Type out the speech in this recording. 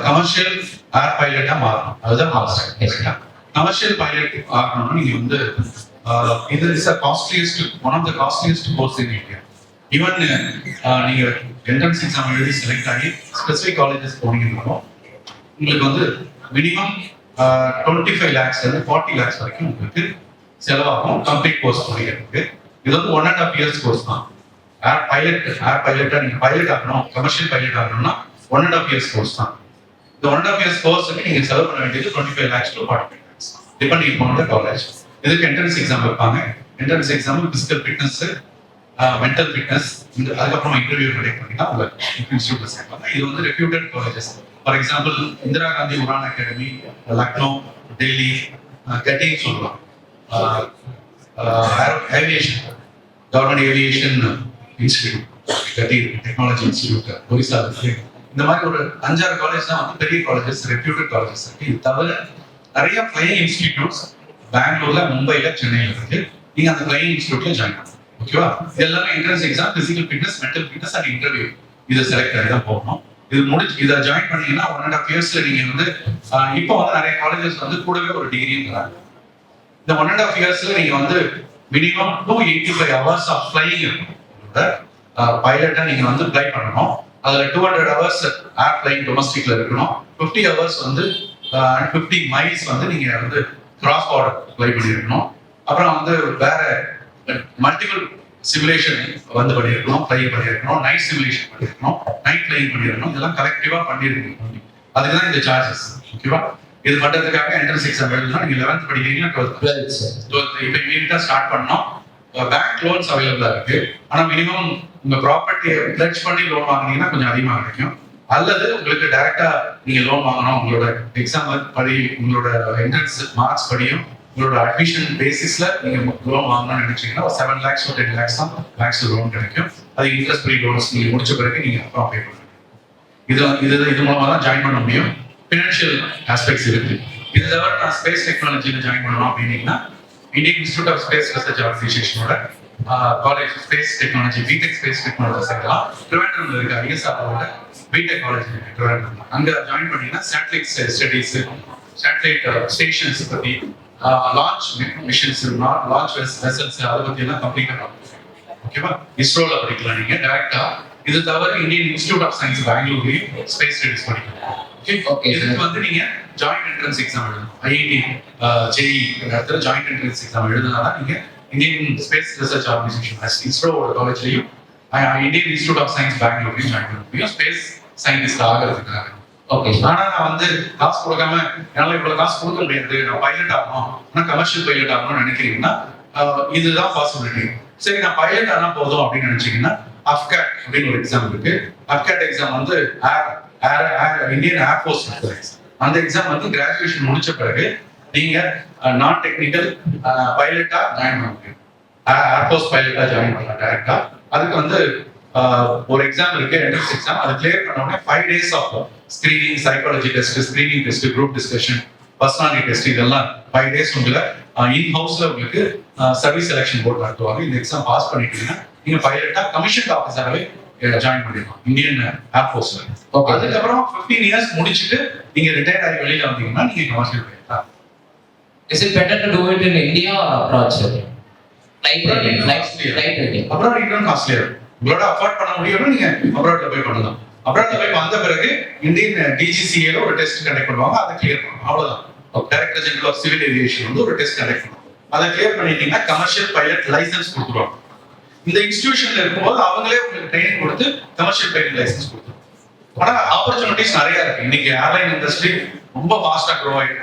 Commercial ஏர் பைலட்டா மாறணும். அதுதான் commercial pilot ஆகணும்னா நீங்க வந்து இது is costliest one of the costliest course in India. Even நீங்க என்ட்ரன்ஸ் எக்ஸாம் எழுதி செலக்ட் ஆகி ஸ்பெசிபிக் காலேஜஸ் போனீங்கன்னா உங்களுக்கு வந்து மினிமம் 25 lakhs இருந்து 40 lakhs வரைக்கும் உங்களுக்கு செலவாகும் கம்ப்ளீட் கோர்ஸ் படிக்கிறதுக்கு. இது வந்து 1.5 years கோர்ஸ் தான். ஏர் பைலட்டா நீங்க பைலட் ஆகணும், கமர்ஷியல் பைலட் ஆகணும்னா 1.5 years கோர்ஸ் தான். இந்த 1.5 years கோர்ஸுக்கு நீங்க செலவு பண்ண வேண்டியது 25 lakhs to 45 lakhs depending on the college. இதுக்கு என்ட்ரன்ஸ் எக்ஸாம் வைப்பாங்க. Entrance exam physical fitness, mental fitness, அதுக்கப்புறம் இன்டர்வியூ கண்டக்ட் பண்ணி தான் உங்க இன்ஸ்டியூட்ல சேர்ப்பாங்க. இது வந்து reputed colleges. For example Indira Gandhi Uran academy, Lucknow, Delhi, cutting சொல்லலாம், ஏவியேஷன், கவர்மெண்ட் ஏவியேஷன் இன்ஸ்டிடியூட், கட்டி டெக்னாலஜி இன்ஸ்டிடியூட், ஒரிசா. இந்த மாதிரி ஒரு 5-6 காலேஜ் தான் வந்து பெரிய காலேஜஸ், ரெப்யூட்டட் காலேஜஸ் இருக்கு. இது தவிர நிறைய ஃபிளையிங் இன்ஸ்டிடியூட்ஸ் பெங்களூர்ல, மும்பைல, சென்னையில இருக்கு. நீங்க அந்த ஃபிளையிங் இன்ஸ்டிடியூட்ல ஜாயின் பண்ணலாம். ஓகேவா? இது எல்லாமே entrance exam, physical fitness, mental fitness and interview. இதை செலக்ட் ஆகி தான் போகணும். இது முடிச்சு இதை ஜாயின் பண்ணீங்கன்னா 1.5 yearsல நீங்க வந்து இப்போ வந்து நிறைய காலேஜஸ் வந்து கூடவே ஒரு டிகிரியும் தராங்க. இந்த 1.5 yearsல நீங்க வந்து மினிமம் 285 hours ஆஃப் ஃபிளையிங் இருக்கும். பைலட்டா நீங்க வந்து ஃபிளை பண்ணணும். அதுல 200 hours ஏர் ஃபிளைங் டொமஸ்டிக்ல இருக்கணும். 50 hours வந்து 50 miles வந்து நீங்க வந்து கிராஸ் பார்டர் ஃபிளை பண்ணிருக்கணும். அப்புறம் வந்து வேற மல்டிபிள் சிமுலேஷன் வந்து பண்ணிருக்கணும், ஃபிளை பண்ணிருக்கணும், நைட் சிமுலேஷன் பண்ணிருக்கணும், நைட் ஃபிளைங் பண்ணிருக்கணும். இதெல்லாம் கலெக்டிவா பண்ணிருக்கணும். அதுக்குதான் இந்த சார்ஜஸ். ஓகேவா? இது பண்றதுக்காக என்ட்ரன்ஸ் எக்ஸாம் எழுதணும். நீங்க 11th படிக்கிறீங்கன்னா 12th இப்போ இமீடியட்டா ஸ்டார்ட் பண்ணோம். பேங்க் லோன்ஸ் அவைலபிளா இருக்கு. ஆனா மினிமம் உங்க ப்ராப்பர்ட்டியை பிளட்ஜ் பண்ணி லோன் வாங்கினீங்கன்னா கொஞ்சம் அதிகமாக கிடைக்கும். அல்லது உங்களுக்கு டைரக்டா நீங்க லோன் வாங்கணும், உங்களோட எக்ஸாம் படி, உங்களோட என்ட்ரன்ஸ் மார்க்ஸ் படியும், உங்களோட அட்மிஷன் பேசிஸ்ல நீங்க லோன் வாங்கணும்னு நினைச்சீங்கன்னா 7 lakhs to 10 lakhs தான் பேங்க்ஸ் லோன் கிடைக்கும். அது இன்ட்ரெஸ்ட் ஃப்ரீ லோன்ஸ். நீங்க முடிச்ச பிறகு நீங்க அப்புறம் பே பண்ணுங்க. இது மூலமா தான் ஜாயின் பண்ண முடியும். ஃபினான்ஷியல் ஆஸ்பெக்ட்ஸ் இருக்கு. இது தவிர நான் ஸ்பேஸ் டெக்னாலஜியில ஜாயின் பண்ணணும் அப்படின்னீங்கன்னா Indian Institute of Space Research ஆர்கனைசேஷனோட college space technology, BTech space technology சேர்க்கலாம். ட்ரிவாண்ட்ரம்ல இருக்க ஐஎஸ்ஆரோட பிடெக் காலேஜ் ட்ரிவாண்ட்ரம். அங்க ஜாயின் பண்ணீங்கன்னா சேட்டலைட் ஸ்டடீஸ், சேட்டலைட் ஸ்டேஷன்ஸ் பத்தி, லான்ச் மிஷன்ஸ், லான்ச் வெசல்ஸ், அதை பத்தி எல்லாம் கம்ப்ளீட்டா பார்க்கலாம். ஓகேவா? இஸ்ரோல படிக்கலாம் நீங்க டைரக்டா. இது தவிர இந்தியன் இன்ஸ்டிடியூட் ஆஃப் சயின்ஸ் பெங்களூர்லயும் ஸ்பேஸ் ஸ்டடீஸ் படிக்கலாம். இதுக்கு வந்து நீங்க ஜாயிண்ட் என்ட்ரன்ஸ் எக்ஸாம் எழுதணும். ஐஐடி, ஜேஇ இடத்துல ஜாயிண்ட் என்ட்ரன்ஸ் எக்ஸாம் எழுதுனாதான் நீங்க இந்தியன் ஸ்பேஸ் ரிசர்ச் ஆர்கனைசேஷன் இஸ்ரோவோட காலேஜ்லயும் இந்தியன் இன்ஸ்டிடியூட் ஆஃப் சயின்ஸ் பெங்களூர்லயும் ஜாயின் பண்ண முடியும் ஸ்பேஸ் சயின்டிஸ்ட் ஆகிறதுக்காக. ஓகே. ஆனா நான் வந்து காசு கொடுக்காம என்னால இவ்வளவு காசு கொடுக்க முடியாது, நான் பைலட் ஆகணும், நான் கமர்ஷியல் பைலட் ஆகணும்னு நினைக்கிறீங்கன்னா இதுதான் பாசிபிலிட்டி. சரி, நான் பைலட் ஆனா போதும் அப்படின்னு நினைச்சீங்கன்னா அப்கேட் அப்படின்னு ஒரு எக்ஸாம் இருக்கு. அப்கேட் எக்ஸாம் வந்து இந்தியன் ஏர்ஃபோர்ஸ் அந்த எக்ஸாம் வந்து கிராஜுவேஷன் முடிச்ச பிறகு நீங்க நான் டெக்னிக்கல் பைலட்டா ஜாயின் பண்ண முடியும். ஏர்ஃபோர்ஸ் பைலட்டா ஜாயின் பண்ணலாம் டைரக்டா. அதுக்கு வந்து ஒரு எக்ஸாம் இருக்கு, என்ட்ரன்ஸ் எக்ஸாம். அது கிளியர் பண்ண உடனே 5 days of screening, psychology test, screening test, group discussion, personality test, இதெல்லாம் 5 days உங்களை இன் ஹவுஸ்ல உங்களுக்கு சர்வீஸ் செலக்ஷன் போர்டு நடத்துவாங்க. இந்த எக்ஸாம் பாஸ் பண்ணிட்டீங்கன்னா நீங்க பைலட்டா கமிஷன் ஆஃபீஸராகவே ஜாயின் பண்ணிடலாம் இந்தியன் ஏர்ஃபோர்ஸ்ல. அதுக்கப்புறம் 15 years முடிச்சுட்டு நீங்க ரிட்டையர் ஆகி வெளியில வந்தீங்கன்னா நீங்க commercial பைலட்டா. Is it better to do it in India or abroad, sir? Flight rating. அப்புறம் இன்னும் காஸ்ட்லியா உங்களோட அஃபோர்ட் பண்ண முடியும்னா நீங்க அப்ராட்ல போய் பண்ணலாம். அப்ராட்ல போய் வந்த பிறகு இந்தியன் டிஜிசிஏல ஒரு டெஸ்ட் கண்டக்ட் பண்ணுவாங்க. அதை கிளியர் பண்ணணும். அவ்வளவுதான். Director general of civil aviation வந்து ஒரு டெஸ்ட் கண்டக்ட் பண்ணுவாங்க. அதை கிளியர் பண்ணிட்டீங்கன்னா கமர்ஷியல் பைலட் லைசன்ஸ் கொடுத்துருவாங்க. இந்த இன்ஸ்டிடியூஷன்ல இருக்கும்போது அவங்களே உங்களுக்கு ட்ரைனிங் கொடுத்து கமர்ஷியல் பைலட் லைசன்ஸ் கொடுத்துருவாங்க. ஆனா ஆப்பர்ச்சுனிட்டிஸ் நிறைய இருக்கு. இன்னைக்கு ஏர்லைன் இண்டஸ்ட்ரி ரொம்ப ஃபாஸ்டா க்ரோ ஆயிருக்கு.